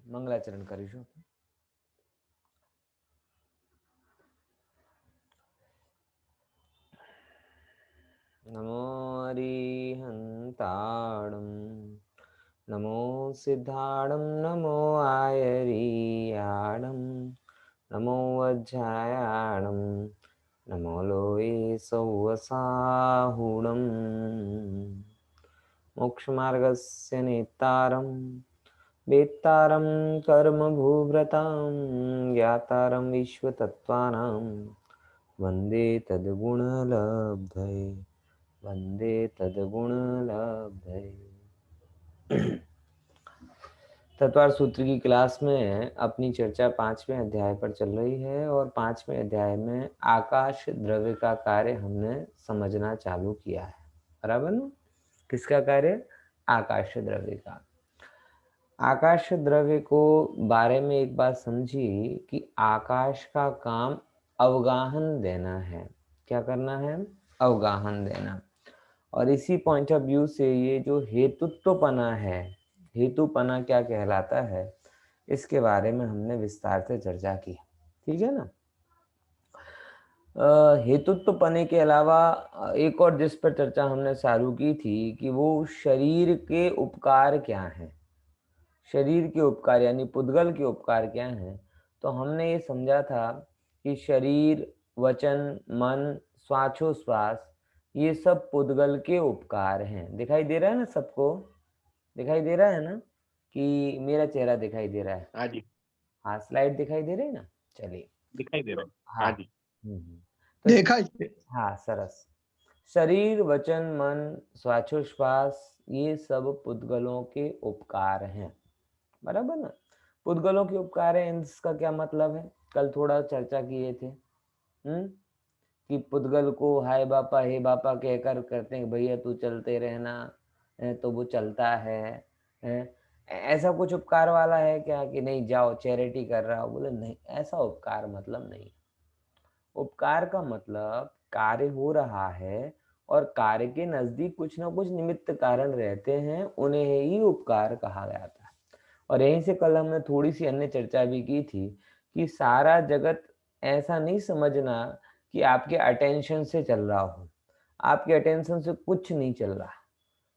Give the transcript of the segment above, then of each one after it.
मंगलाचरण करीशु। नमो अरिहंताणं नमो सिद्धाणं नमो आयरियाणं नमो वज्रायाणं नमो लोये सौवसाहुणं मोक्षमार्गस्य नेतारं वेत्तारं कर्मभूव्रतां ज्ञातारं विश्वतत्त्वानां वन्दे तद्गुणलब्धये वन्दे तद्गुणलब्धये। तत्वार सूत्र की क्लास में अपनी चर्चा 5वें अध्याय पर चल रही है और 5वें अध्याय में आकाश द्रव्य का कार्य हमने समझना चालू किया है। बराबर ना? किसका कार्य? आकाश द्रव्य का। आकाश द्रव्य को बारे में एक बात समझी कि आकाश का काम अवगाहन देना है। क्या करना है? अवगाहन देना। और इसी पॉइंट ऑफ व्यू से ये जो हेतुत्वपना है, हेतुपना क्या कहलाता है, इसके बारे में हमने विस्तार से चर्चा की। ठीक है ना? हेतुत्वपने के अलावा एक और जिस पर चर्चा हमने चालू की थी कि वो शरीर के उपकार क्या हैं, शरीर के उपकार यानी पुद्गल के उपकार क्या हैं। तो हमने ये समझा था कि शरीर, वचन, मन, श्वासोश्वास ये सब पुद्गल के उपकार हैं। दिखाई दे रहा है ना सबको? दिखाई दे रहा है ना कि मेरा चेहरा दिखाई दे रहा है? हाँ जी, हाँ, स्लाइड दिखाई दे रही है ना? चलिए। दिखाई दे रहा हूँ। हाँ। हाँ जी। तो देखा हाँ, सरस। शरीर, वचन, मन, श्वासोश्वास ये सब पुद्गलों के उपकार हैं। बराबर ना? पुद्गलों के उपकार है, इसका क्या मतलब है? कल थोड़ा चर्चा किए थे कि पुद्गल को हाय बापा हे बापा कहकर करते हैं भैया तू चलते रहना, तो वो चलता है। ऐसा कुछ उपकार वाला है क्या कि नहीं जाओ चैरिटी कर रहा हो? बोले नहीं, ऐसा उपकार मतलब नहीं। उपकार का मतलब कार्य हो रहा है और कार्य के नजदीक कुछ ना कुछ निमित्त कारण रहते हैं, उन्हें ही उपकार कहा जाता है। और यहीं से कल हमने थोड़ी सी अन्य चर्चा भी की थी कि सारा जगत ऐसा नहीं समझना कि आपके अटेंशन से चल रहा हो। आपके अटेंशन से कुछ नहीं चल रहा।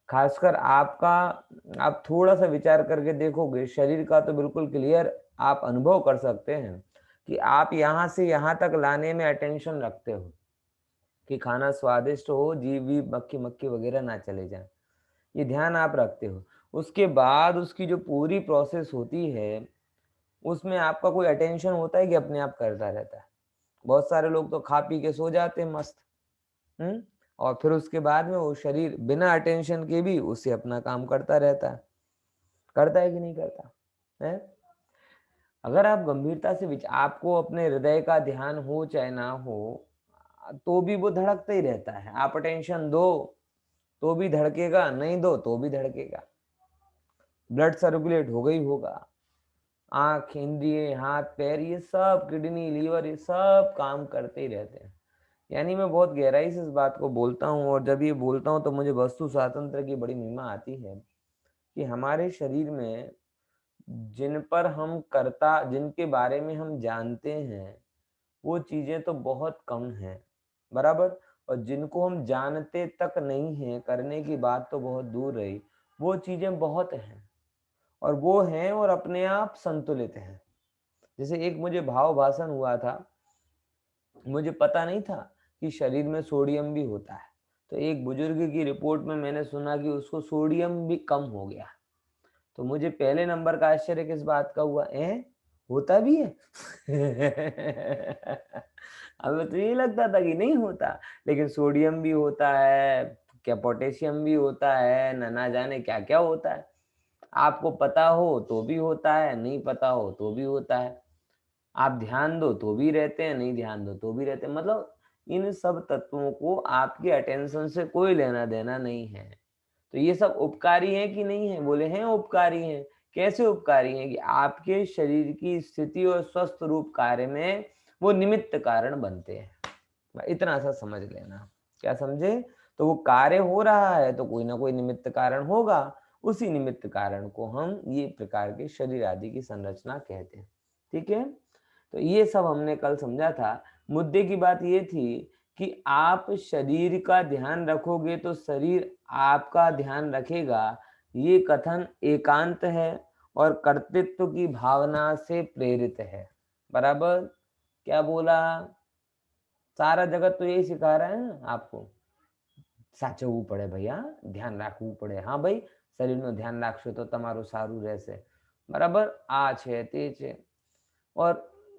खासकर आपका, आप थोड़ा सा विचार करके देखोगे, शरीर का तो बिल्कुल क्लियर आप अनुभव कर सकते हैं कि आप यहाँ से यहाँ तक लाने में अटेंशन रखते हो कि खाना स्वादिष्ट हो, जीव भी मक्खी मक्खी वगैरह ना चले जाए, ये ध्यान आप रखते हो। उसके बाद उसकी जो पूरी प्रोसेस होती है उसमें आपका कोई अटेंशन होता है कि अपने आप करता रहता है? बहुत सारे लोग तो खा पी के सो जाते हैं मस्त, और फिर उसके बाद में वो शरीर बिना अटेंशन के भी उससे अपना काम करता रहता है। करता है कि नहीं करता है? अगर आप गंभीरता से आपको अपने हृदय का ध्यान हो चाहे ना हो, तो भी वो धड़कता ही रहता है। आप अटेंशन दो तो भी धड़केगा, नहीं दो तो भी धड़केगा। ब्लड सर्कुलेट होगा ही होगा। आंख, इंद्रिय, हाथ, पैर, ये सब, किडनी, लीवर, ये सब काम करते ही रहते हैं। यानी मैं बहुत गहराई से इस बात को बोलता हूँ, और जब ये बोलता हूँ तो मुझे वस्तु स्वातंत्र की बड़ी महिमा आती है कि हमारे शरीर में जिन पर हम करता, जिनके बारे में हम जानते हैं वो चीजें तो बहुत कम हैं। बराबर? और जिनको हम जानते तक नहीं है, करने की बात तो बहुत दूर रही, वो चीजें बहुत हैं। और वो हैं और अपने आप संतुलित हैं। जैसे एक मुझे भाव भाषण हुआ था, मुझे पता नहीं था कि शरीर में सोडियम भी होता है। तो एक बुजुर्ग की रिपोर्ट में मैंने सुना कि उसको सोडियम भी कम हो गया। तो मुझे पहले नंबर का आश्चर्य किस बात का हुआ, होता भी है? हमें तो ये लगता था कि नहीं होता, लेकिन सोडियम भी होता है, क्या पोटेशियम भी होता है, ना जाने क्या क्या होता है। आपको पता हो तो भी होता है, नहीं पता हो तो भी होता है। आप ध्यान दो तो भी रहते हैं, नहीं ध्यान दो तो भी रहते हैं। मतलब इन सब तत्वों को आपके अटेंशन से कोई लेना देना नहीं है। तो ये सब उपकारी हैं कि नहीं है? बोले हैं, उपकारी हैं। कैसे उपकारी हैं? कि आपके शरीर की स्थिति और स्वस्थ रूप कार्य में वो निमित्त कारण बनते हैं। इतना सा समझ लेना। क्या समझे? तो वो कार्य हो रहा है तो कोई ना कोई निमित्त कारण होगा, उसी निमित्त कारण को हम ये प्रकार के शरीर आदि की संरचना कहते हैं। ठीक है, तो ये सब हमने कल समझा था। मुद्दे की बात ये थी कि आप शरीर का ध्यान रखोगे तो शरीर आपका ध्यान रखेगा, ये कथन एकांत है और कर्तृत्व की भावना से प्रेरित है। बराबर? क्या बोला? सारा जगत तो यही सिखा रहा है ना आपको, સાચવવું પડે ભૈયા, ધ્યાન રાખવું પડે। હા ભાઈ, શરીરનું ધ્યાન રાખશો તો તમારું સારું રહેશે। બરાબર? આ છે તે છે। और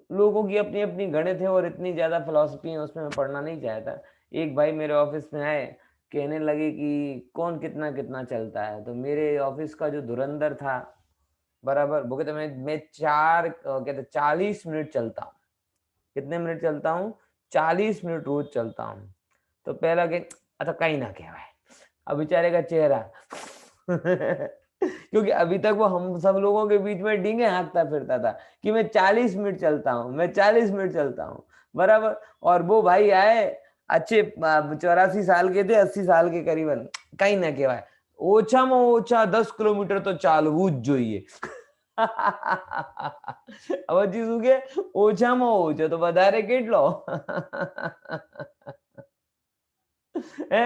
लोगों की अपनी अपनी गणित है और इतनी ज़्यादा फिलॉसफी है, उसमें मैं पढ़ना नहीं चाहता। एक भाई मेरे ऑफिस में आए, कहने लगे कि कौन कितना कितना चलता है। तो मेरे ऑफिस का जो धुरंधर था, बराबर, वो कहते मैं 40 मिनट चलता हूँ। कितने मिनट चलता हूँ? 40 मिनट रोज चलता हूँ। तो पहला के अच्छा कहीं ना कहवाए, अब बेचारे का चेहरा क्योंकि अभी तक वो हम सब लोगों के बीच में डींगे हाँकता फिरता था कि मैं 40 मिनट चलता हूँ, मैं 40 मिनट चलता हूँ। बराबर? और वो भाई आए, अच्छे 84 साल के थे, 80 साल के करीबन, कहीं ना कहवाए ओछा में ओछा 10 किलोमीटर तो चालવું જ જોઈએ। હવે શું કે ઓછામાં ઓછો તો વધારે કેટલો? है?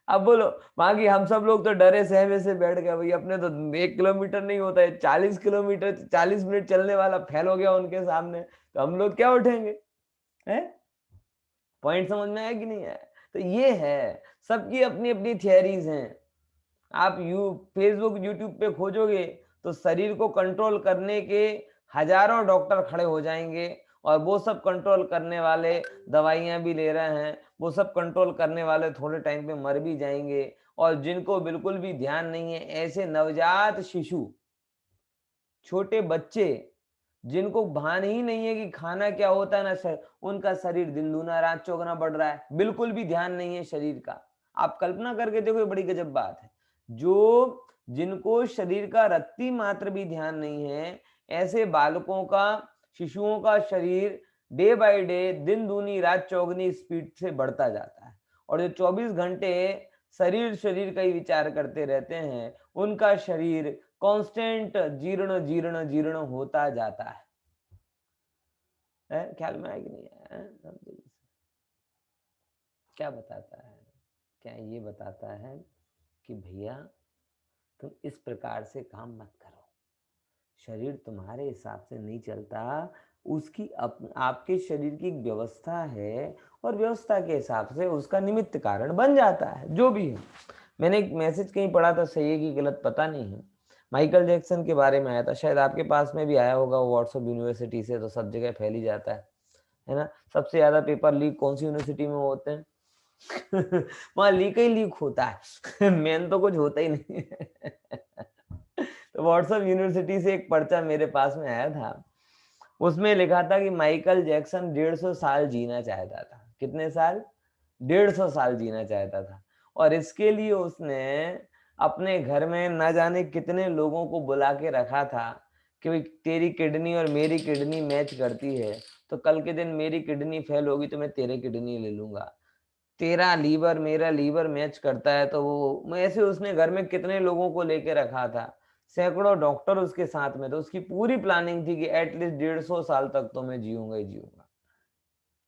अब बोलो, बाकी हम सब लोग तो डरे सहमे से बैठ गए, भाई अपने तो 1 किलोमीटर नहीं होता है, 40 किलोमीटर 40 मिनट चलने वाला फेल हो गया उनके सामने, तो हम लोग क्या उठेंगे? है? पॉइंट समझ में आया कि नहीं आया? तो ये है, सबकी अपनी अपनी थियरीज हैं। आप फेसबुक यूट्यूब पे खोजोगे तो शरीर को कंट्रोल करने के हजारों डॉक्टर खड़े हो जाएंगे, और वो सब कंट्रोल करने वाले दवाइयां भी ले रहे हैं, वो सब कंट्रोल करने वाले थोड़े टाइम पे मर भी जाएंगे। और जिनको बिल्कुल भी ध्यान नहीं है, ऐसे नवजात शिशु, छोटे बच्चे, जिनको भान ही नहीं है कि खाना क्या होता है ना, उनका शरीर दिन दूना रात चौगुना बढ़ रहा है, बिल्कुल भी ध्यान नहीं है शरीर का। आप कल्पना करके देखो, ये बड़ी गजब बात है। जो जिनको शरीर का रत्ती मात्र भी ध्यान नहीं है, ऐसे बालकों का, शिशुओं का शरीर डे बाय डे, दिन दूनी रात चौगुनी स्पीड से बढ़ता जाता है। और जो 24 घंटे शरीर शरीर का ही विचार करते रहते हैं, उनका शरीर कांस्टेंट जीर्ण जीर्ण जीर्ण होता जाता है। ख्याल में आया कि नहीं आया? क्या बताता है? क्या ये बताता है कि भैया तुम इस प्रकार से काम मत करो, शरीर तुम्हारे हिसाब से नहीं चलता, उसकी आपके शरीर की एक व्यवस्था है, और व्यवस्था के हिसाब से उसका निमित्त कारण बन जाता है, जो भी है। मैंने एक मैसेज कहीं पढ़ा था, सही है कि गलत पता नहीं है, माइकल जैक्सन के बारे में आया था, शायद आपके पास में भी आया होगा, वो व्हाट्सएप यूनिवर्सिटी से तो सब जगह फैल ही जाता है ना। सबसे ज्यादा पेपर लीक कौन सी यूनिवर्सिटी में होते हैं? वहां लीक ही लीक होता है, मेन तो कुछ होता ही नहीं है। तो व्हाट्सएप यूनिवर्सिटी से एक पर्चा मेरे पास में आया था, उसमें लिखा था कि माइकल जैक्सन 150 साल जीना चाहता था। कितने साल? 150 साल जीना चाहता था। और इसके लिए उसने अपने घर में न जाने कितने लोगों को बुला के रखा था कि भाई तेरी किडनी और मेरी किडनी मैच करती है, तो कल के दिन मेरी किडनी फेल होगी तो मैं तेरे किडनी ले लूंगा, तेरा लीवर मेरा लीवर मैच करता है तो वो, मैं ऐसे उसने घर में कितने लोगों को लेके रखा था, सैकड़ों डॉक्टर उसके साथ में थे। उसकी पूरी प्लानिंग थी कि एटलीस्ट 150 साल तक तो मैं जीऊंगा ही जीऊंगा।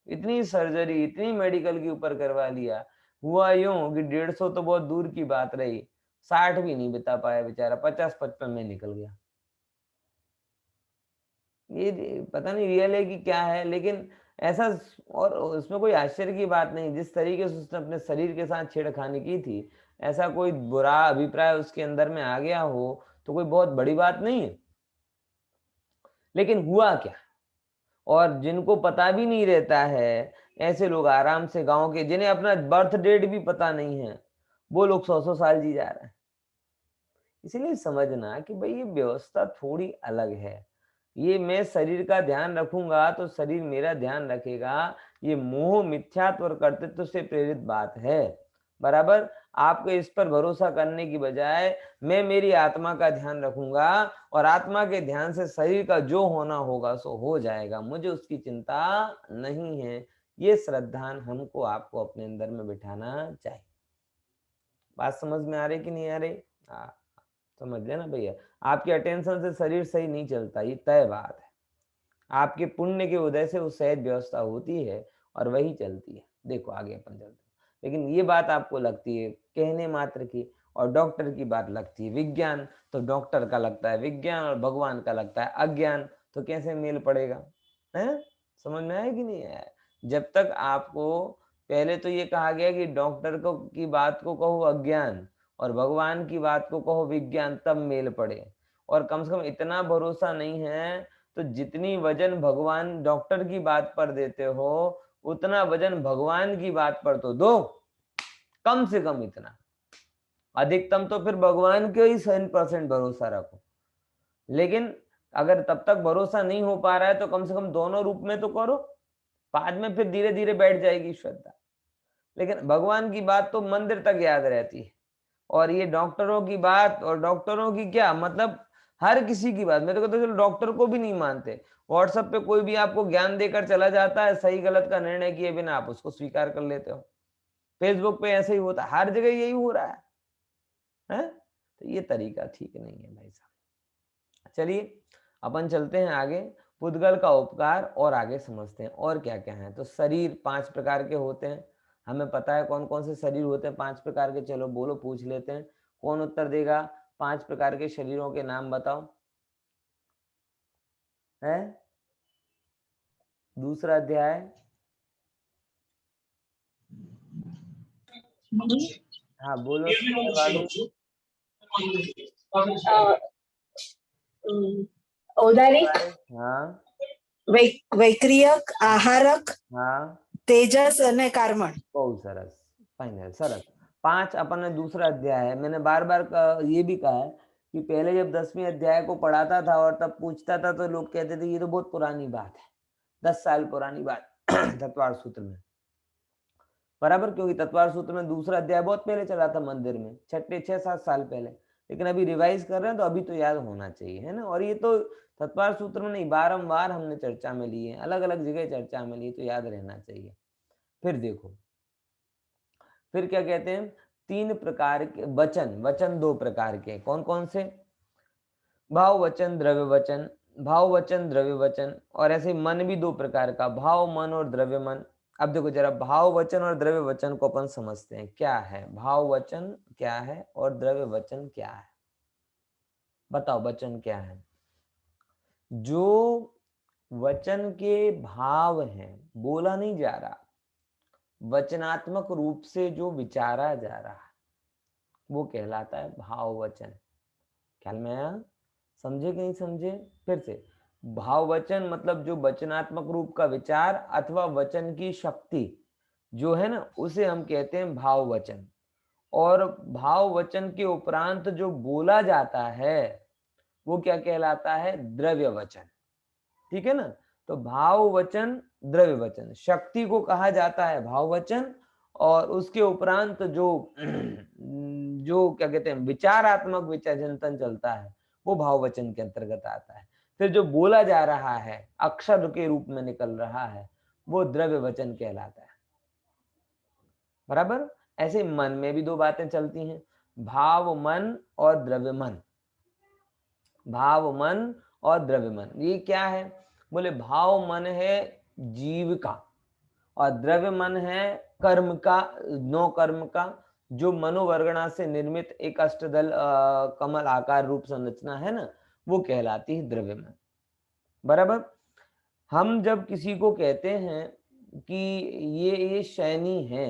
इतनी सर्जरी, इतनी मेडिकल के ऊपर करवा लिया। हुआ यूं कि 150 तो बहुत दूर की बात रही, 60 भी नहीं बिता पाया बेचारा, 50-55 में निकल गया। ये पता नहीं रियल है कि क्या है, लेकिन ऐसा, और उसमें कोई आश्चर्य की बात नहीं, जिस तरीके से उसने अपने शरीर के साथ छेड़खानी की थी, ऐसा कोई बुरा अभिप्राय उसके अंदर में आ गया हो तो कोई बहुत बड़ी बात नहीं है। लेकिन हुआ क्या, और जिनको पता भी नहीं रहता है, ऐसे लोग आराम से गांव के, जिन्हें अपना बर्थ डेट भी पता नहीं है, वो लोग 100-100 साल जी जा रहे हैं। इसीलिए समझना कि भाई ये व्यवस्था थोड़ी अलग है। ये मैं शरीर का ध्यान रखूंगा तो शरीर मेरा ध्यान रखेगा, ये मोह मिथ्यात्व और कर्तृत्व से प्रेरित बात है। बराबर? आपको इस पर भरोसा करने की बजाय मैं मेरी आत्मा का ध्यान रखूंगा, और आत्मा के ध्यान से शरीर का जो होना होगा सो हो जाएगा, मुझे उसकी चिंता नहीं है। ये श्रद्धान हमको आपको अपने अंदर में बिठाना चाहिए। बात समझ में आ रही कि नहीं आ रही? हाँ। समझ लेना भैया, आपके अटेंशन से शरीर सही नहीं चलता, ये तय बात है। आपके पुण्य के उदय से वो सहज व्यवस्था होती है और वही चलती है। देखो आगे अपन चलते हैं, लेकिन ये बात आपको लगती है कहने मात्र की, और डॉक्टर की बात लगती है विज्ञान, तो डॉक्टर का लगता है विज्ञान और भगवान का लगता है अज्ञान, तो कैसे मेल पड़ेगा? है, समझ में आया कि नहीं आया? जब तक आपको पहले तो ये कहा गया कि डॉक्टर को की बात को कहो अज्ञान और भगवान की बात को कहो विज्ञान, तब मेल पड़े। और कम से कम इतना भरोसा नहीं है तो जितनी वजन भगवान डॉक्टर की बात पर देते हो उतना वजन भगवान की बात पर तो दो, कम से कम इतना। अधिकतम तो फिर भगवान के ही 100% भरोसा रखो, लेकिन अगर तब तक भरोसा नहीं हो पा रहा है तो कम से कम दोनों रूप में तो करो, बाद में फिर धीरे धीरे बैठ जाएगी श्रद्धा। लेकिन भगवान की बात तो मंदिर तक याद रहती है, और ये डॉक्टरों की बात, और डॉक्टरों की क्या मतलब, हर किसी की बात। मेरे को तो चलो डॉक्टर को भी नहीं मानते, व्हाट्सएप पे कोई भी आपको ज्ञान देकर चला जाता है, सही गलत का निर्णय किए बिना आप उसको स्वीकार कर लेते हो। फेसबुक पे ऐसे ही होता है, हर जगह यही हो रहा है? तो ये तरीका ठीक नहीं है भाई साहब। चलिए अपन चलते हैं आगे, पुद्गल का उपकार और आगे समझते हैं और क्या क्या है। तो शरीर 5 प्रकार के होते हैं, हमें पता है कौन कौन से शरीर होते हैं 5 प्रकार के। चलो बोलो, पूछ लेते हैं, कौन उत्तर देगा? 5 प्रकार के शरीरों के नाम बताओ। है दूसरा अध्याय, हाँ बोलो सबसे वालों। औदारिक, हाँ वैक्रियक, आहारक, हाँ, तेजस અને कार्बन। बहुत सरस, फाइनल, सरस। 5 अपन ने दूसरा अध्याय है। मैंने बार बार ये भी कहा है कि पहले जब 10वीं अध्याय को पढ़ाता था और तब पूछता था तो लोग कहते थे ये तो बहुत पुरानी बात है, 10 साल पुरानी बात तत्वार सूत्र में, बराबर, क्योंकि तत्वार सूत्र में दूसरा अध्याय बहुत पहले चला था मंदिर में, 6-7 साल पहले, लेकिन अभी रिवाइज कर रहे हैं तो अभी तो याद होना चाहिए, है ना। और ये तो तत्वार सूत्र में नहीं, बारंबार हमने चर्चा में लिए, अलग अलग जगह चर्चा में लिए, तो याद रहना चाहिए। फिर देखो, फिर क्या कहते हैं, 3 प्रकार के वचन, वचन 2 प्रकार के, कौन कौन से? भाव वचन, द्रव्य वचन, भाव वचन, द्रव्य वचन। और ऐसे मन भी 2 प्रकार का, भाव मन और द्रव्य मन। अब देखो जरा, भाव वचन और द्रव्य वचन को अपन समझते हैं, क्या है भाव वचन, क्या है, और द्रव्य वचन क्या है। बताओ, वचन क्या है? जो वचन के भाव हैं, बोला नहीं जा रहा, वचनात्मक रूप से जो विचारा जा रहा है, वो कहलाता है भाव वचन। ख्याल में आया? समझे कि नहीं समझे? फिर से, भाव वचन मतलब जो वचनात्मक रूप का विचार अथवा वचन की शक्ति जो है ना, उसे हम कहते हैं भाव वचन। और भाव वचन के उपरांत जो बोला जाता है वो क्या कहलाता है? द्रव्य वचन। ठीक है ना। तो भाव वचन, द्रव्य वचन, शक्ति को कहा जाता है भाव वचन, और उसके उपरांत जो जो क्या कहते हैं विचारात्मक विचार चिंतन चलता है वो भाव वचन के अंतर्गत आता है। फिर जो बोला जा रहा है, अक्षर के रूप में निकल रहा है, वो द्रव्य वचन कहलाता है, बराबर। ऐसे मन में भी 2 बातें चलती हैं, भाव मन और द्रव्य मन। भाव मन और द्रव्य मन, ये क्या है? बोले भाव मन है जीव का, और द्रव्य मन है कर्म का, 9 कर्म का, जो मनोवर्गणा से निर्मित एक अष्टदल कमल आकार रूप संरचना है ना, वो कहलाती है द्रव्य मन, बराबर। हम जब किसी को कहते हैं कि ये शैनी है,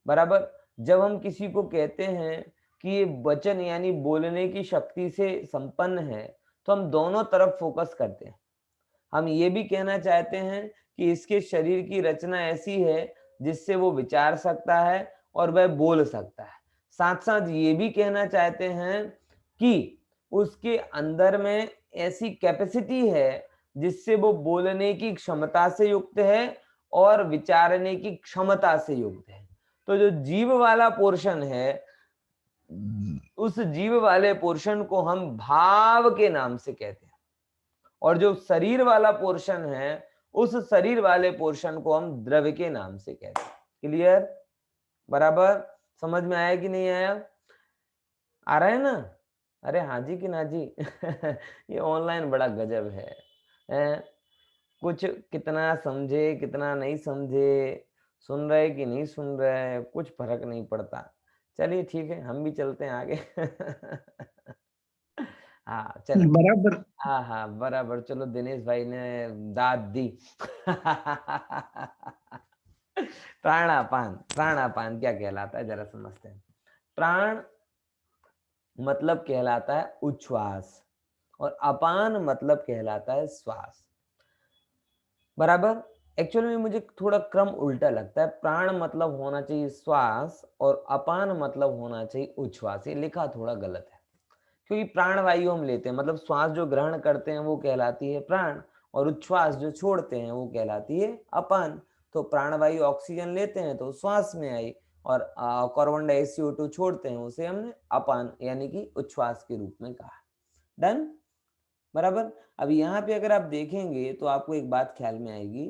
बराबर, जब हम किसी को कहते हैं कि ये वचन यानी बोलने की शक्ति से संपन्न है, तो हम दोनों तरफ फोकस करते हैं। हम ये भी कहना चाहते हैं कि इसके शरीर की रचना ऐसी है जिससे वो विचार सकता है और वह बोल सकता है। साथ साथ ये भी कहना चाहते हैं कि उसके अंदर में ऐसी कैपेसिटी है जिससे वो बोलने की क्षमता से युक्त है और विचारने की क्षमता से युक्त है। तो जो जीव वाला पोर्शन है, उस जीव वाले पोर्शन को हम भाव के नाम से कहते हैं, और जो शरीर वाला पोर्शन है, उस शरीर वाले पोर्शन को हम द्रव्य के नाम से कहते हैं। क्लियर? बराबर? समझ में आया कि नहीं आया? आ रहा है ना? अरे हाँ जी कि ना जी। ये ऑनलाइन बड़ा गजब है। हैं? कुछ कितना समझे, कितना नहीं समझे, सुन रहे कि नहीं सुन रहे, कुछ फ़र्क नहीं पड़ता। चलिए ठीक है, हम भी चलते हैं आगे। हाँ, चलो। बराबर। हाँ, हाँ, बराबर। चलो दिनेश भाई ने दाद दी। प्राणापान, प्राणापान क्या कहलाता है ज़रा समझते हैं। प्राण मतलब कहलाता है उच्छ्वास और अपान मतलब कहलाता है श्वास। बराबर? एक्चुअल में मुझे थोड़ा क्रम उल्टा लगता है। प्राण मतलब होना चाहिए श्वास और अपान मतलब होना चाहिए उच्छ्वास। ये लिखा थोड़ा गलत है। क्योंकि प्राण वायु हम लेते हैं, मतलब श्वास जो ग्रहण करते हैं वो कहलाती है प्राण और उच्छ्वास जो छोड़ते हैं वो कहलाती है अपान। तो प्राण वायु ऑक्सीजन लेते हैं तो श्वास में आई और कार्बन डाइऑक्साइड CO2 छोड़ते हैं उसे हमने अपान यानी कि उच्छ्वास के रूप में कहा। डन? बराबर। अब यहाँ पे अगर आप देखेंगे तो आपको एक बात ख्याल में आएगी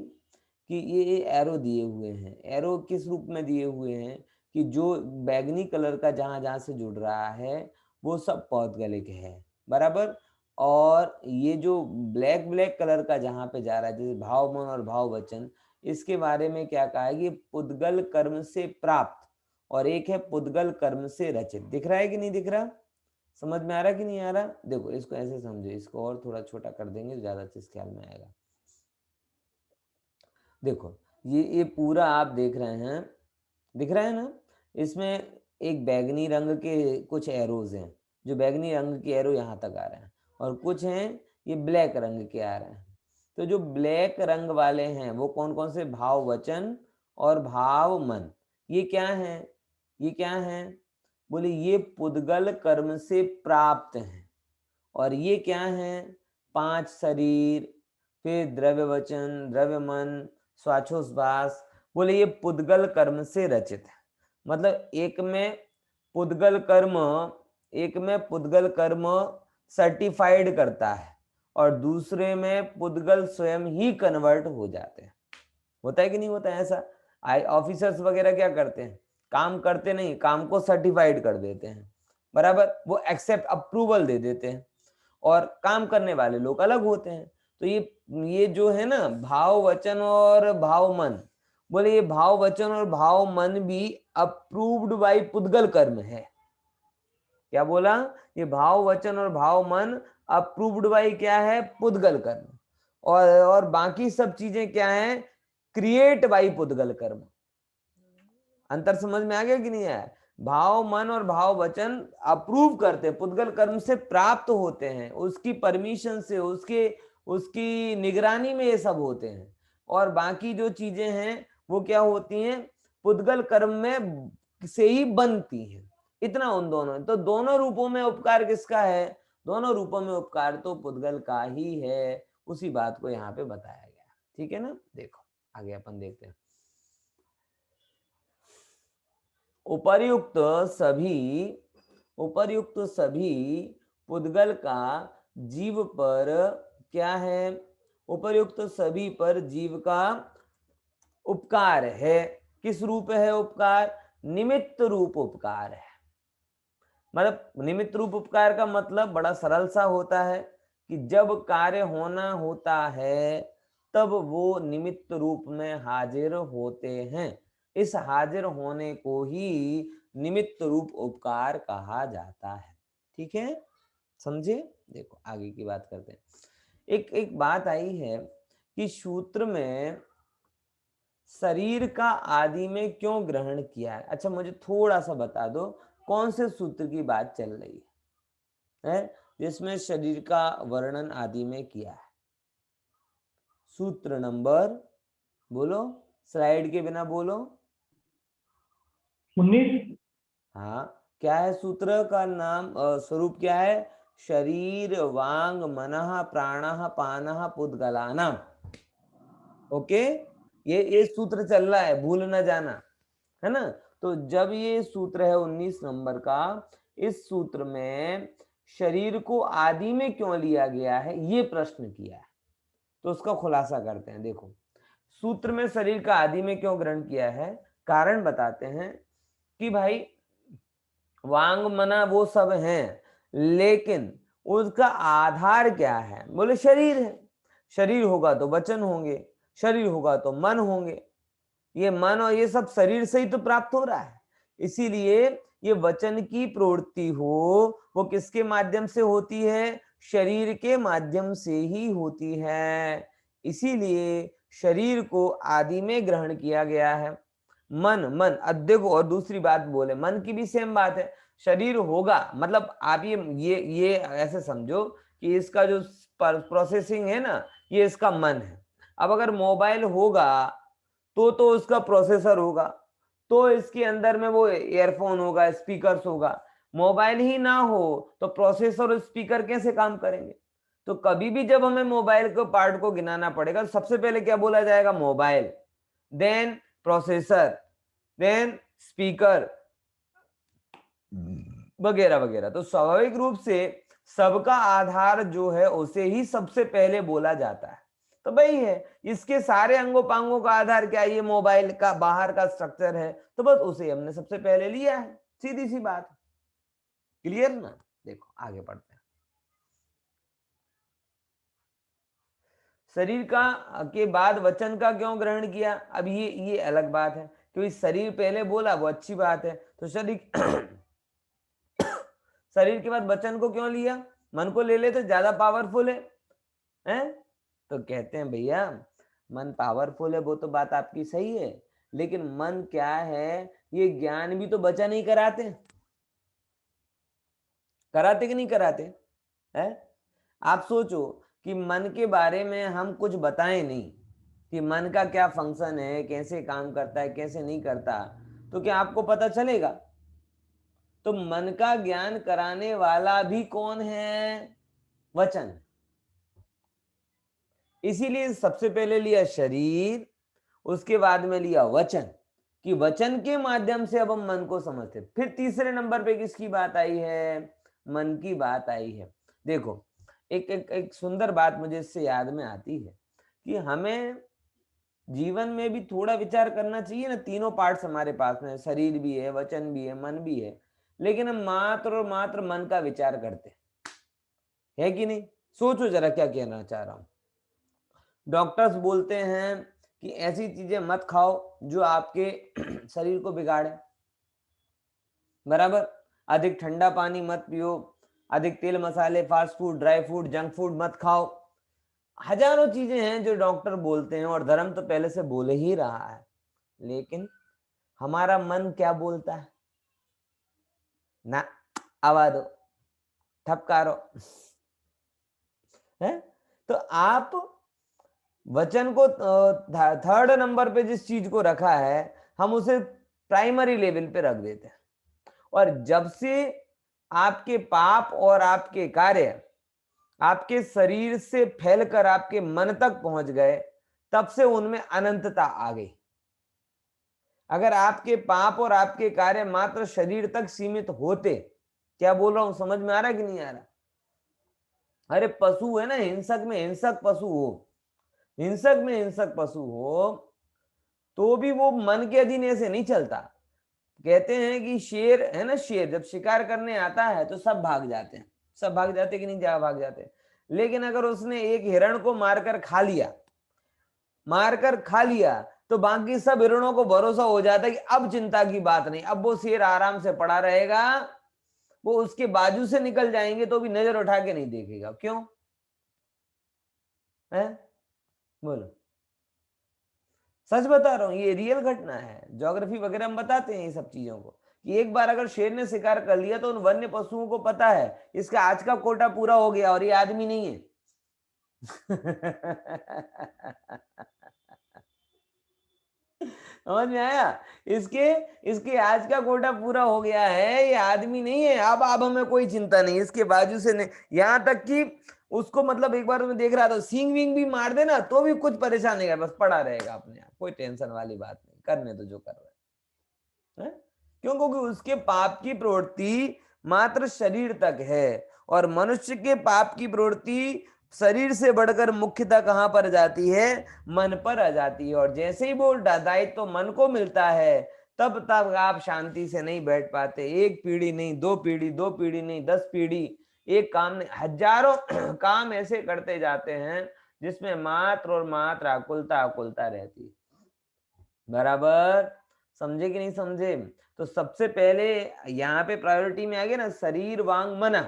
कि ये एरो दिए हुए हैं। एरो किस रूप में दिए हुए हैं कि जो बैगनी कलर का जहां जहां से जुड़ रहा है वो सब पौद्गलिक है। बराबर। और ये जो ब्लैक ब्लैक कलर का जहां पे जा रहा है जैसे भाव मन और भाव वचन, इसके बारे में क्या कहा है कि पुद्गल कर्म से प्राप्त और एक है पुद्गल कर्म से रचित। दिख रहा है कि नहीं दिख रहा? समझ में आ रहा कि नहीं आ रहा? देखो इसको ऐसे समझो, इसको और थोड़ा छोटा कर देंगे तो ज्यादा चीज ख्याल में आएगा। देखो ये पूरा आप देख रहे हैं, दिख रहा है ना? इसमें एक बैगनी रंग के कुछ एरोज हैं, जो बैगनी रंग के एरो यहाँ तक आ रहे हैं और कुछ हैं ये ब्लैक रंग के आ रहे हैं। तो जो ब्लैक रंग वाले हैं वो कौन कौन से? भाव वचन और भाव मन। ये क्या है? ये क्या है? बोले ये पुद्गल कर्म से प्राप्त हैं। और ये क्या है? 5 शरीर, फिर द्रव्य वचन, द्रव्य मन, स्वाचोस्वास। बोले ये पुद्गल कर्म से रचित है। मतलब एक में पुद्गल कर्म सर्टिफाइड करता है और दूसरे में पुद्गल स्वयं ही कन्वर्ट हो जाते हैं। होता है कि नहीं होता है ऐसा? ऑफिसर्स वगैरह क्या करते हैं? काम करते नहीं, काम को सर्टिफाइड कर देते हैं। बराबर, वो एक्सेप्ट अप्रूवल दे देते हैं और काम करने वाले लोग अलग होते हैं। तो ये जो है ना भाव वचन और भाव मन, बोले ये भाव वचन और भाव मन भी अप्रूव्ड बाय पुद्गल कर्म है। क्या बोला? ये भाव वचन और भाव मन अप्रूव्ड बाय क्या है? पुद्गल कर्म। और बाकी सब चीजें क्या है? क्रिएट बाय पुद्गल कर्म। अंतर समझ में आ गया कि नहीं आया? भाव मन और भाव वचन अप्रूव करते हैं, पुद्गल कर्म से प्राप्त होते हैं, उसकी परमिशन से, उसकी निगरानी में ये सब होते हैं। और बाकी जो चीजें हैं वो क्या होती हैं? पुद्गल कर्म में से ही बनती हैं। इतना उन दोनों। तो दोनों रूपों में उपकार किसका है? दोनों रूपों में उपकार तो पुद्गल का ही है। उसी बात को यहाँ पे बताया गया। ठीक है ना? देखो आगे अपन देखते हैं। उपर्युक्त सभी पुद्गल का जीव पर क्या है? उपर्युक्त सभी पर जीव का उपकार है। किस रूप है उपकार? निमित्त रूप उपकार है। मतलब निमित्त रूप उपकार का मतलब बड़ा सरल सा होता है कि जब कार्य होना होता है तब वो निमित्त रूप में हाजिर होते हैं। इस हाजिर होने को ही निमित्त रूप उपकार कहा जाता है। ठीक है, समझे? देखो आगे की बात करते हैं। एक एक बात आई है कि सूत्र में शरीर का आदि में क्यों ग्रहण किया है। अच्छा मुझे थोड़ा सा बता दो कौन से सूत्र की बात चल रही है जिसमें शरीर का वर्णन आदि में किया है? सूत्र नंबर बोलो, स्लाइड के बिना बोलो। 19। हाँ, क्या है सूत्र का नाम? स्वरूप क्या है? शरीर वांग मनः प्राणः पानः पुद्गलानाम। ओके, ये सूत्र चल रहा है, भूल ना जाना, है ना? तो जब ये सूत्र है 19 नंबर का, इस सूत्र में शरीर को आदि में क्यों लिया गया है ये प्रश्न किया है। तो उसका खुलासा करते हैं। देखो सूत्र में शरीर का आदि में क्यों ग्रहण किया है, कारण बताते हैं कि भाई वांग मना वो सब हैं, लेकिन उसका आधार क्या है? बोले शरीर है। शरीर होगा तो वचन होंगे, शरीर होगा तो मन होंगे। ये मन और ये सब शरीर से ही तो प्राप्त हो रहा है। इसीलिए ये वचन की प्रवृत्ति हो वो किसके माध्यम से होती है? शरीर के माध्यम से ही होती है। इसीलिए शरीर को आदि में ग्रहण किया गया है। मन देखो, और दूसरी बात बोले, मन की भी सेम बात है। शरीर होगा मतलब आप ये ऐसे समझो कि इसका जो प्रोसेसिंग है ना, ये इसका मन है। अब अगर मोबाइल होगा तो उसका प्रोसेसर होगा, तो इसके अंदर में वो ईयरफोन होगा, स्पीकर्स होगा। मोबाइल ही ना हो तो प्रोसेसर और स्पीकर कैसे काम करेंगे? तो कभी भी जब हमें मोबाइल के पार्ट को गिनाना पड़ेगा, सबसे पहले क्या बोला जाएगा? Mobile, then processor, then speaker वगैरह वगैरह। तो स्वाभाविक रूप से सबका आधार जो है उसे ही सबसे पहले बोला जाता है। तो भाई है, इसके सारे अंगों पांगों का आधार क्या है? ये मोबाइल का बाहर का स्ट्रक्चर है, तो बस उसे हमने सबसे पहले लिया है। सीधी सी बात, क्लियर ना? देखो आगे बढ़ते हैं। शरीर का के बाद वचन का क्यों ग्रहण किया? अब ये अलग बात है, क्योंकि शरीर पहले बोला वो अच्छी बात है, तो शरीर शरीर के बाद वचन को क्यों लिया? मन को ले लेते, ज्यादा पावरफुल है, हैं? तो कहते हैं भैया मन पावरफुल है, वो तो बात आपकी सही है, लेकिन मन क्या है? ये ज्ञान भी तो बचा नहीं कराते, कराते कि नहीं कराते है? आप सोचो कि मन के बारे में हम कुछ बताएं नहीं कि मन का क्या फंक्शन है, कैसे काम करता है, कैसे नहीं करता, तो क्या आपको पता चलेगा? तो मन का ज्ञान कराने वाला भी कौन है? वचन। इसीलिए सबसे पहले लिया शरीर, उसके बाद में लिया वचन, कि वचन के माध्यम से अब हम मन को समझते। फिर तीसरे नंबर पे किसकी बात आई है? मन की बात आई है। देखो एक सुंदर बात मुझे इससे याद में आती है कि हमें जीवन में भी थोड़ा विचार करना चाहिए ना। तीनों पार्ट्स हमारे पास में, शरीर भी है, वचन भी है, मन भी है, लेकिन हम मात्र और मात्र मन का विचार करते है कि नहीं? सोचो जरा क्या कहना चाह रहा हूं। डॉक्टर्स बोलते हैं कि ऐसी चीजें मत खाओ जो आपके शरीर को बिगाड़े, बराबर? अधिक ठंडा पानी मत पियो, अधिक तेल मसाले, fast food, dry food, junk food मत खाओ। हजारों चीजें हैं जो डॉक्टर बोलते हैं, और धर्म तो पहले से बोले ही रहा है, लेकिन हमारा मन क्या बोलता है? ना, आवा दो, ठपकारो है। तो आप वचन को थर्ड नंबर पे जिस चीज को रखा है, हम उसे प्राइमरी लेवल पे रख देते हैं। और जब से आपके पाप और आपके कार्य आपके शरीर से फैलकर आपके मन तक पहुंच गए, तब से उनमें अनंतता आ गई। अगर आपके पाप और आपके कार्य मात्र शरीर तक सीमित होते, क्या बोल रहा हूं, समझ में आ रहा कि नहीं आ रहा? अरे पशु है ना, हिंसक में हिंसक पशु हो, हिंसक में हिंसक पशु हो, तो भी वो मन के अधीन ऐसे नहीं चलता। कहते हैं कि शेर है ना, शेर जब शिकार करने आता है तो सब भाग जाते हैं, सब भाग जाते कि नहीं जा भाग जाते। लेकिन अगर उसने एक हिरण को मारकर खा लिया तो बाकी सब हिरणों को भरोसा हो जाता है कि अब चिंता की बात नहीं, अब वो शेर आराम से पड़ा रहेगा, वो उसके बाजू से निकल जाएंगे तो भी नजर उठा के नहीं देखेगा। क्यों है? बोलो, सच बता रहा हूं, ये रियल घटना है। ज्योग्राफी वगैरह हम बताते हैं ये सब चीजों को, कि एक बार अगर शेर ने शिकार कर लिया तो उन वन्य पशुओं को पता है इसका आज का कोटा पूरा हो गया और ये आदमी नहीं है। समझ में आया? इसके इसके आज का कोटा पूरा हो गया है, ये आदमी नहीं है, अब हमें कोई चिंता नहीं इसके बाजू से नहीं। यहां तक कि उसको मतलब एक बार मैं देख रहा था, सींग विंग भी मार देना तो भी कुछ परेशान नहीं, बस पड़ा रहेगा अपने आप, कोई टेंशन वाली बात नहीं, करने तो जो कर रहा है। क्यों? क्योंकि उसके पाप की प्रवृत्ति मात्र शरीर तक है, और मनुष्य के पाप की प्रवृत्ति शरीर से बढ़कर मुख्यतः कहां पर जाती है? मन पर आ जाती है। और जैसे ही वो दायित्व तो मन को मिलता है, तब तक आप शांति से नहीं बैठ पाते। एक पीढ़ी नहीं, दो पीढ़ी, दो पीढ़ी नहीं, 10 पीढ़ी एक काम नहीं, हजारों काम ऐसे करते जाते हैं जिसमें मात्र और मात्र आकुलता आकुलता रहती है। बराबर, समझे कि नहीं समझे? तो सबसे पहले यहाँ पे प्रायोरिटी में आ गया ना शरीर वांग मन,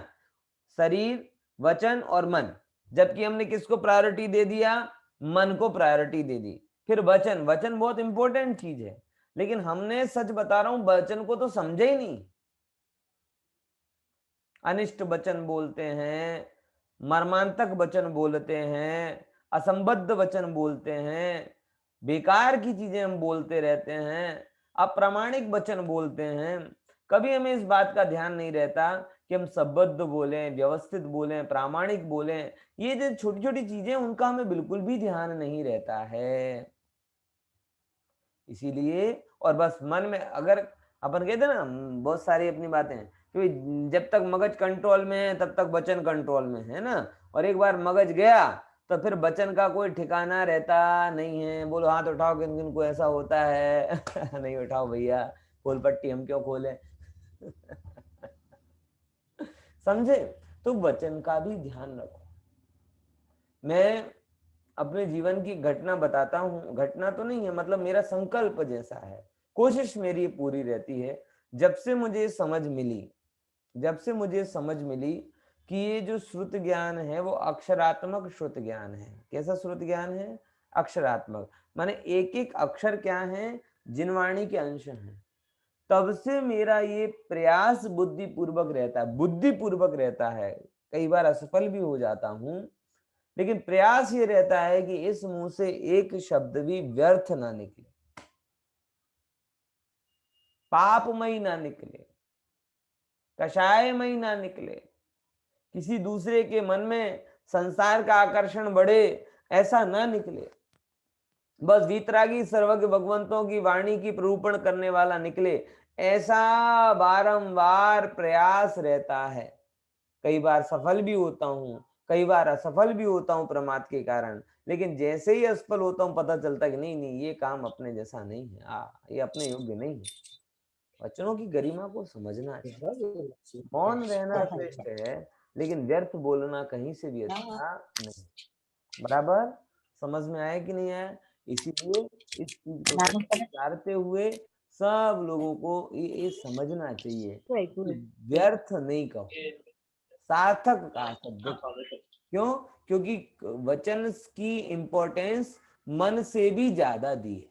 शरीर वचन और मन, जबकि हमने किसको प्रायोरिटी दे दिया? मन को प्रायोरिटी दे दी। फिर वचन, वचन बहुत इंपॉर्टेंट चीज है, लेकिन हमने सच बता रहा हूं वचन को तो समझे ही नहीं। अनिष्ट वचन बोलते हैं, मर्मांतक वचन बोलते हैं, असंबद्ध वचन बोलते हैं, बेकार की चीजें हम बोलते रहते हैं, अप्रामाणिक वचन बोलते हैं। कभी हमें इस बात का ध्यान नहीं रहता कि हम संबद्ध बोलें, व्यवस्थित बोलें, प्रामाणिक बोलें। ये जो छोटी छोटी चीजें उनका हमें बिल्कुल भी ध्यान नहीं रहता है। इसीलिए और बस मन में अगर अपन कहते हैं ना बहुत सारी अपनी बातें हैं कि जब तक मगज कंट्रोल में है तब तक वचन कंट्रोल में है ना, और एक बार मगज गया तो फिर वचन का कोई ठिकाना रहता नहीं है। बोलो हाथ उठाओ किन किन को ऐसा होता है? नहीं उठाओ भैया, खोल पट्टी हम क्यों खोले? समझे? तो वचन का भी ध्यान रखो। मैं अपने जीवन की घटना बताता हूँ, घटना तो नहीं है, मतलब मेरा संकल्प जैसा है, कोशिश मेरी पूरी रहती है। जब से मुझे समझ मिली, जब से मुझे समझ मिली कि ये जो श्रुत ज्ञान है वो अक्षरात्मक श्रुत ज्ञान है। कैसा श्रुत ज्ञान है? अक्षरात्मक, माने एक एक अक्षर क्या है? जिनवाणी के अंश हैं। तब से मेरा ये प्रयास बुद्धिपूर्वक रहता है, बुद्धिपूर्वक रहता है। कई बार असफल भी हो जाता हूं, लेकिन प्रयास ये रहता है कि इस मुंह से एक शब्द भी व्यर्थ ना निकले, पापमयी ना निकले, कषायमयी ना निकले, किसी दूसरे के मन में संसार का आकर्षण बढ़े ऐसा ना निकले, बस वीतरागी सर्वज्ञ भगवंतों की वाणी की प्ररूपण करने वाला निकले, ऐसा बारंबार प्रयास रहता है। कई बार सफल भी होता हूं, कई बार असफल भी होता हूं प्रमाद के कारण, लेकिन जैसे ही असफल होता हूं पता चलता कि नहीं नहीं ये काम अपने जैसा नहीं है, ये अपने योग्य नहीं है। वचनों की गरिमा को समझना चाहिए। मौन रहना श्रेष्ठ है, लेकिन व्यर्थ बोलना कहीं से भी अच्छा नहीं। बराबर, समझ में आया कि नहीं आया? इसीलिए इस चीज को विचारते हुए सब लोगों को ये समझना चाहिए कि व्यर्थ नहीं कहो, सार्थक का शब्द कहो। क्यों? क्योंकि वचन की इंपॉर्टेंस मन से भी ज्यादा दी है।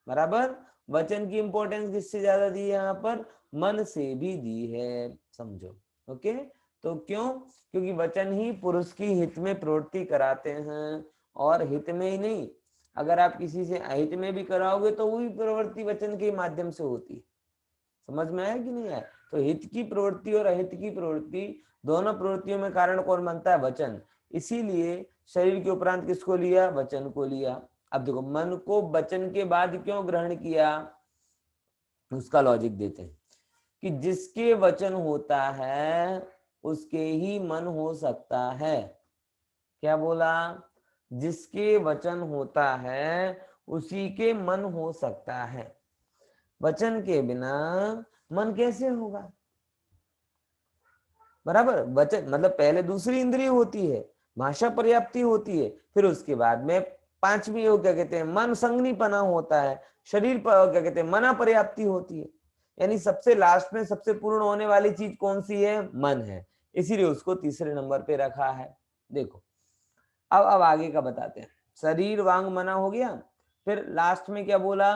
बराबर, वचन की इंपॉर्टेंस किससे ज्यादा दी है? यहाँ पर मन से भी दी है, समझो। ओके, तो क्यों? क्योंकि वचन ही पुरुष की हित में प्रवृत्ति कराते हैं, और हित में ही नहीं, अगर आप किसी से अहित में भी कराओगे तो वही प्रवृत्ति वचन के माध्यम से होती है। समझ में आया कि नहीं आया? तो हित की प्रवृत्ति और अहित की प्रवृत्ति, दोनों प्रवृत्तियों में कारण कौन बनता है? वचन। इसीलिए शरीर के उपरांत किसको लिया? वचन को लिया। अब देखो, मन को वचन के बाद क्यों ग्रहण किया, उसका लॉजिक देते हैं कि जिसके वचन होता है उसके ही मन हो सकता है। क्या बोला? जिसके वचन होता है उसी के मन हो सकता है। वचन के बिना मन कैसे होगा? बराबर, वचन मतलब पहले दूसरी इंद्रिय होती है, भाषा पर्याप्ति होती है, फिर उसके बाद में पांचवी वो क्या कहते हैं, मन संगनीपना होता है, शरीर पर क्या कहते हैं, मना पर्याप्ति होती है। यानी सबसे लास्ट में सबसे पूर्ण होने वाली चीज कौन सी है? मन है। इसीलिए उसको तीसरे नंबर पे रखा है। देखो, अब आगे का बताते हैं। शरीर वांग मना हो गया, फिर लास्ट में क्या बोला?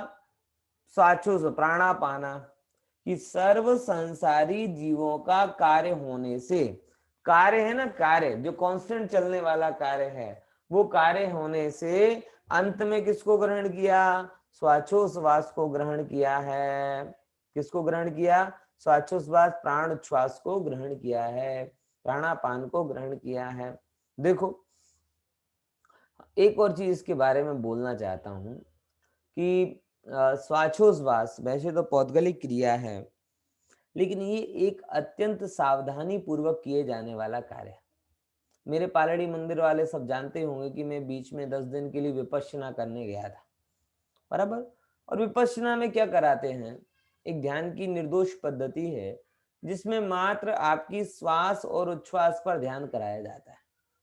स्वाचो प्राणापाना, कि सर्व संसारी जीवों का कार्य होने से, कार्य है ना, कार्य जो कांस्टेंट चलने वाला कार्य है, वो कार्य होने से अंत में किसको ग्रहण किया? स्वाचोश्वास को ग्रहण किया है। किसको ग्रहण किया? स्वाचोश्वास, प्राण उच्छ्वास को ग्रहण किया है, प्राणापान को ग्रहण किया है। देखो, एक और चीज इसके बारे में बोलना चाहता हूं कि श्वासोच्छ्वास वैसे तो पौद्गलिक क्रिया है, लेकिन ये एक अत्यंत सावधानी पूर्वक किए जाने वाला कार्य है। मेरे पालड़ी मंदिर वाले सब जानते होंगे कि मैं बीच में 10 दिन के लिए विपश्यना करने गया था। बराबर, और विपश्यना में क्या कराते हैं? एक ध्यान की निर्दोष पद्धति है, जिसमें मात्र आपकी श्वास और उच्छ्वास पर ध्यान कराया जाता है,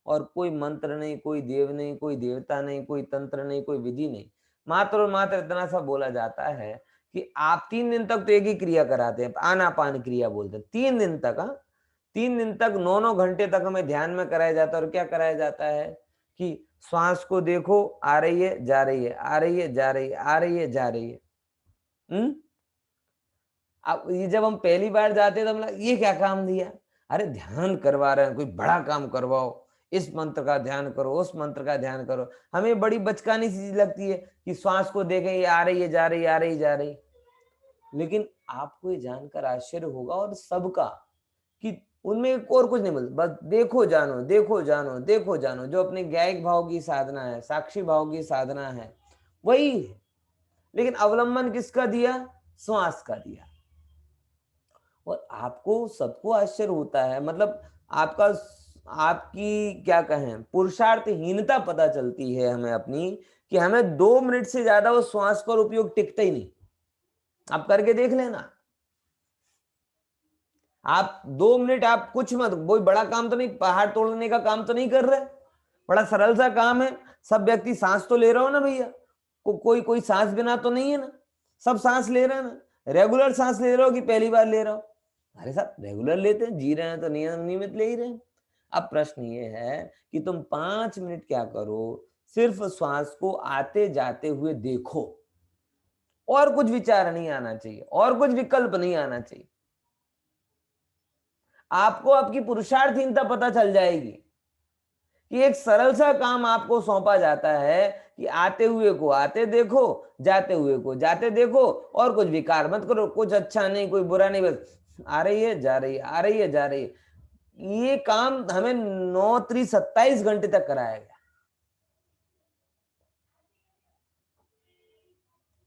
और कोई मंत्र नहीं, कोई देव नहीं, कोई देवता नहीं, कोई तंत्र नहीं, कोई विधि नहीं। मात्र और मात्र इतना सा बोला जाता है कि आप 3 दिन तक तो एक ही क्रिया कराते हैं, आनापान क्रिया बोलते हैं। 3 दिन तक, हाँ, 3 दिन तक 9-9 घंटे तक हमें ध्यान में कराया जाता है। और क्या कराया जाता है कि श्वास को देखो, आ रही है, जा रही है, आ रही है, जा रही है, आ रही है, जा रही है। अब ये जब हम पहली बार जाते हैं तो हम लगा, ये क्या काम दिया? अरे ध्यान करवा रहे हैं, कोई बड़ा काम करवाओ, इस मंत्र का ध्यान करो, उस मंत्र का ध्यान करो। हमें बड़ी बचकानी सी चीज लगती है कि श्वास को देखें, ये आ रही है, जा रही है, आ रही है, जा रही है। लेकिन आपको ये जानकर आश्चर्य होगा, और सबका, कि उनमें एक और कुछ नहीं बोलते, बस देखो जानो, देखो जानो, देखो जानो। जो अपने ज्ञायिक भाव की साधना है, साक्षी भाव की साधना है, वही है। लेकिन अवलंबन किसका दिया? श्वास का दिया। और आपको, सबको आश्चर्य होता है, मतलब आपका, आपकी क्या कहें, पुरुषार्थहीनता पता चलती है हमें अपनी, कि हमें 2 मिनट से ज्यादा वो श्वास पर उपयोग टिकता ही नहीं। आप करके देख लेना। आप 2 मिनट, आप कुछ मत, कोई बड़ा काम तो नहीं, पहाड़ तोड़ने का काम तो नहीं कर रहे, बड़ा सरल सा काम है। सब व्यक्ति सांस तो ले रहा हो ना भैया, कोई सांस बिना तो नहीं है ना, सब सांस ले रहे हैं ना। रेगुलर सांस ले रहे हो कि पहली बार ले रहे हो? अरे साहब रेगुलर लेते हैं, जी रहे हैं तो नियमित ले ही रहे हैं। अब प्रश्न ये है कि तुम 5 मिनट क्या करो, सिर्फ श्वास को आते जाते हुए देखो, और कुछ विचार नहीं आना चाहिए, और कुछ विकल्प नहीं आना चाहिए। आपको आपकी पुरुषार्थहीनता पता चल जाएगी कि एक सरल सा काम आपको सौंपा जाता है कि आते हुए को आते देखो, जाते हुए को जाते देखो, और कुछ विकार मत करो, कुछ अच्छा नहीं, कोई बुरा नहीं, बस आ रही है, जा रही है, आ रही है, जा रही है। ये काम हमें 9-3-27 घंटे तक कराया गया।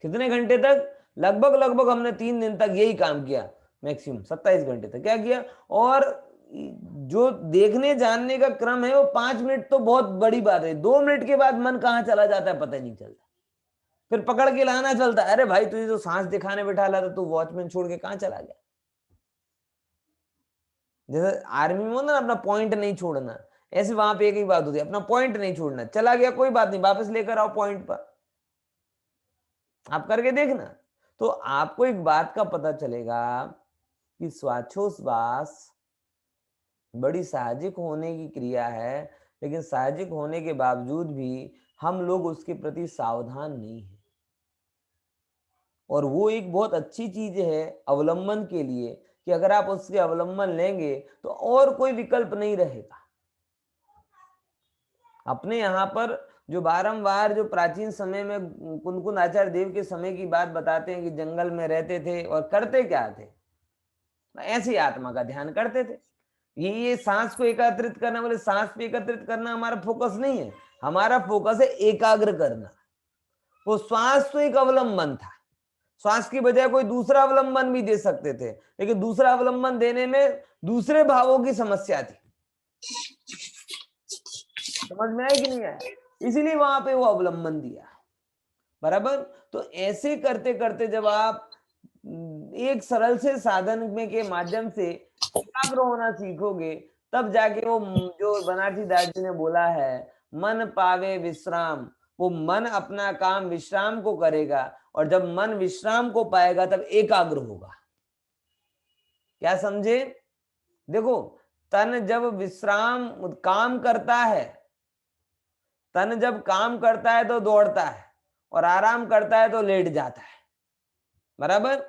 कितने घंटे तक? लगभग हमने 3 दिन तक यही काम किया, मैक्सिमम 27 घंटे तक क्या किया। और जो देखने जानने का क्रम है वो 5 मिनट तो बहुत बड़ी बात है, 2 मिनट के बाद मन कहाँ चला जाता है पता ही नहीं चलता। फिर पकड़ के लाना चलता है, अरे भाई तुझे तो सांस दिखाने बिठा ला था, तू वॉचमैन छोड़ के कहाँ चला गया? जैसे आर्मी में ना, अपना पॉइंट नहीं छोड़ना, ऐसे वहां पे एक ही बात होती है, अपना पॉइंट नहीं छोड़ना। चला गया कोई बात नहीं, वापस लेकर आओ पॉइंट पर। आप करके देखना, तो आपको एक बात का पता चलेगा कि श्वासोच्छ्वास बड़ी साहजिक होने की क्रिया है, लेकिन साहजिक होने के बावजूद भी हम लोग उसके प्रति सावधान नहीं है। और वो एक बहुत अच्छी चीज है अवलंबन के लिए, कि अगर आप उसके अवलंबन लेंगे तो और कोई विकल्प नहीं रहेगा। अपने यहाँ पर जो बारंबार, जो प्राचीन समय में कुनकुन आचार्य देव के समय की बात बताते हैं कि जंगल में रहते थे और करते क्या थे, ऐसी आत्मा का ध्यान करते थे। ये सांस को एकत्रित करना, बोले सांस पे एकत्रित करना हमारा फोकस नहीं है, हमारा फोकस है एकाग्र करना। वो श्वास तो एक अवलंबन था, श्वास की बजाय कोई दूसरा अवलंबन भी दे सकते थे, लेकिन दूसरा अवलंबन देने में दूसरे भावों की समस्या थी। समझ में आया कि नहीं आया? इसीलिए वहां पे वो अवलंबन दिया, बराबर। तो ऐसे करते करते जब आप एक सरल से साधन में के माध्यम से एकाग्र होना सीखोगे, तब जाके वो जो बनारसी दास जी ने बोला है, मन पावे विश्राम, वो मन अपना काम विश्राम को करेगा, और जब मन विश्राम को पाएगा तब एकाग्र होगा। क्या समझे? देखो, तन जब विश्राम काम करता है, तन जब काम करता है तो दौड़ता है, और आराम करता है तो लेट जाता है, बराबर।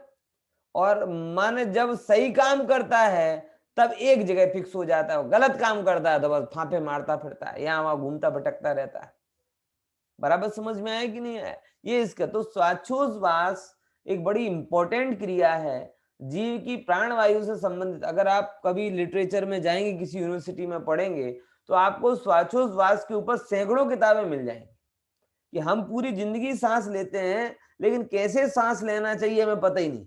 और मन जब सही काम करता है तब एक जगह फिक्स हो जाता है, गलत काम करता है तो बस फांफे मारता फिरता है, यहाँ वहां घूमता भटकता रहता है। बराबर समझ में आया कि नहीं आया? ये इसका तो श्वासोच्छ्वास एक बड़ी इंपॉर्टेंट क्रिया है, जीव की प्राणवायु से संबंधित। अगर आप कभी लिटरेचर में जाएंगे, किसी यूनिवर्सिटी में पढ़ेंगे, तो आपको श्वासोच्छ्वास के ऊपर सैकड़ों किताबें मिल जाएंगी, कि हम पूरी जिंदगी सांस लेते हैं, लेकिन कैसे सांस लेना चाहिए हमें पता ही नहीं।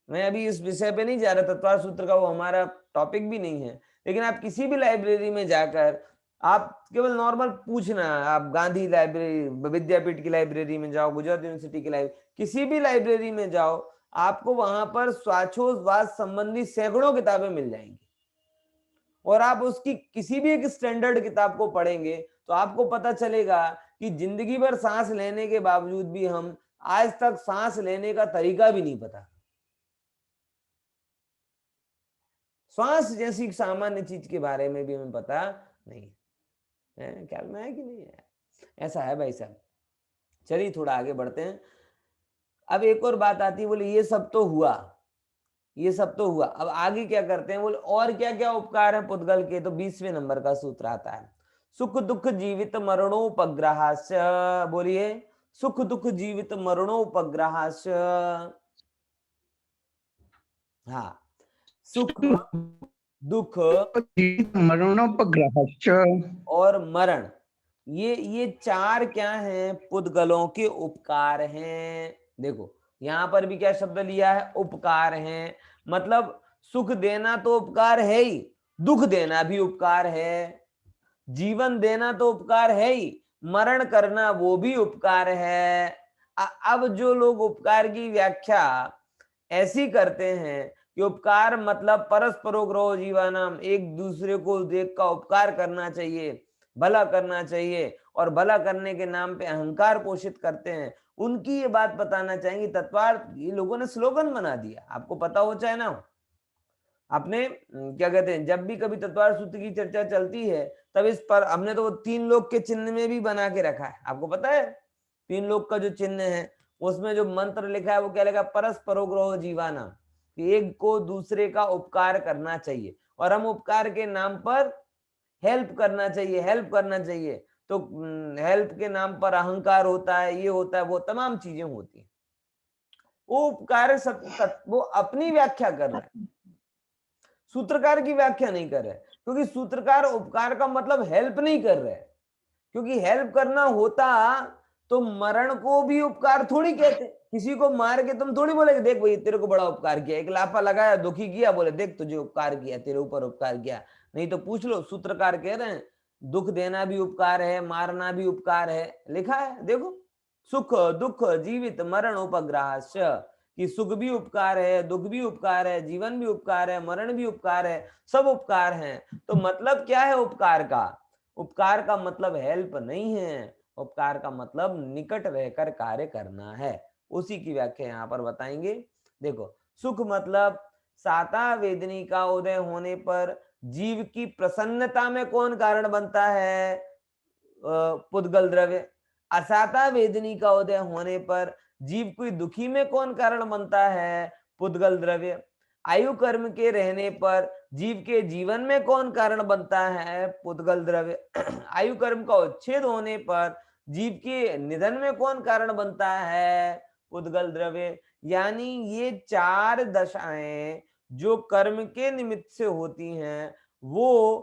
मैं अभी इस विषय पे नहीं जा रहा, तत्वार सूत्र का वो हमारा टॉपिक भी नहीं है, लेकिन आप किसी भी लाइब्रेरी में जाकर आप केवल नॉर्मल पूछना, आप गांधी लाइब्रेरी, विद्यापीठ की लाइब्रेरी में जाओ, गुजरात यूनिवर्सिटी की लाइब्रेरी, किसी भी लाइब्रेरी में जाओ, आपको वहां पर श्वासोच्छ्वास संबंधी सैकड़ों किताबें मिल जाएंगी, और आप उसकी किसी भी एक स्टैंडर्ड किताब को पढ़ेंगे तो आपको पता चलेगा कि जिंदगी भर सांस लेने के बावजूद भी हम आज तक सांस लेने का तरीका भी नहीं पता। श्वास जैसी सामान्य चीज के बारे में भी हमें पता नहीं है। ख्याल में है कि नहीं है? ऐसा है भाई साहब। चलिए थोड़ा आगे बढ़ते हैं। अब एक और बात आती है, बोले ये सब तो हुआ, ये सब तो हुआ, अब आगे क्या करते हैं, बोले और क्या क्या उपकार है पुद्गल के। तो 20वें नंबर का सूत्र आता है, सुख दुख जीवित मरणोपग्रहास्य। बोलिए, सुख दुख जीवित मरणोपग्रहास्य। हाँ, सुख दुख मरणोपग्रहश्च और मरण, ये चार क्या हैं, पुद्गलों के उपकार हैं। देखो यहां पर भी क्या शब्द लिया है, उपकार हैं। मतलब सुख देना तो उपकार है ही, दुख देना भी उपकार है, जीवन देना तो उपकार है ही, मरण करना वो भी उपकार है। अब जो लोग उपकार की व्याख्या ऐसी करते हैं कि उपकार मतलब परस्परोग्रह जीवानाम, एक दूसरे को देख का उपकार करना चाहिए, भला करना चाहिए, और भला करने के नाम पे अहंकार पोषित करते हैं, उनकी ये बात बताना चाहेंगे। तत्वार्थ ये लोगों ने स्लोगन बना दिया, आपको पता हो चाहे ना हो। आपने क्या कहते हैं, जब भी कभी तत्वार्थ सूत्र की चर्चा चलती है तब इस पर हमने तो 3 लोग के चिन्ह में भी बना के रखा है, आपको पता है 3 लोग का जो चिन्ह है उसमें जो मंत्र लिखा है वो क्या लिखा है, परस्परोग्रह जीवाना, कि एक को दूसरे का उपकार करना चाहिए, और हम उपकार के नाम पर हेल्प करना चाहिए, हेल्प करना चाहिए। तो हेल्प के नाम पर अहंकार होता है, ये होता है, वो तमाम चीजें होती है। वो उपकार सब वो अपनी व्याख्या कर रहा है, सूत्रकार की व्याख्या नहीं कर रहे, क्योंकि सूत्रकार उपकार का मतलब हेल्प नहीं कर रहे, क्योंकि हेल्प करना होता तो मरण को भी उपकार थोड़ी कहते। किसी को मार के तुम थोड़ी बोलेगे देख भाई तेरे को बड़ा उपकार किया, एक लाफा लगाया दुखी किया, बोले देख तुझे उपकार किया, तेरे ऊपर उपकार किया। नहीं तो पूछ लो, सूत्रकार कह रहे हैं दुख देना भी उपकार है, मारना भी उपकार है, लिखा है देखो, सुख दुख जीवित मरण उपग्रहास्य, कि सुख भी उपकार है, दुख भी उपकार है, जीवन भी उपकार है, मरण भी उपकार है, सब उपकार हैं। तो मतलब क्या है उपकार का, उपकार का मतलब हेल्प नहीं है, उपकार का मतलब निकट रहकर कार्य करना है। उसी की व्याख्या यहाँ पर बताएंगे। देखो सुख मतलब साता वेदनी का उदय होने पर जीव की प्रसन्नता में कौन कारण बनता है, पुद्गल द्रव्य। असाता वेदनी का उदय होने पर जीव कोई दुखी में कौन कारण बनता है, पुद्गल द्रव्य। आयु कर्म के रहने पर जीव के जीवन में कौन कारण बनता है, पुद्गल द्रव्य। आयु कर्म का उच्छेद होने पर जीव के निधन में कौन कारण बनता है, पुद्गल द्रव्य। यानी ये 4 दशाएं जो कर्म के निमित्त से होती हैं, वो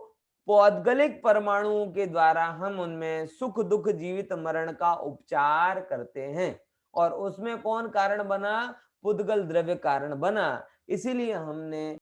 पौद्गलिक परमाणुओं के द्वारा हम उनमें सुख दुख जीवित मरण का उपचार करते हैं, और उसमें कौन कारण बना, पुद्गल द्रव्य कारण बना। इसीलिए हमने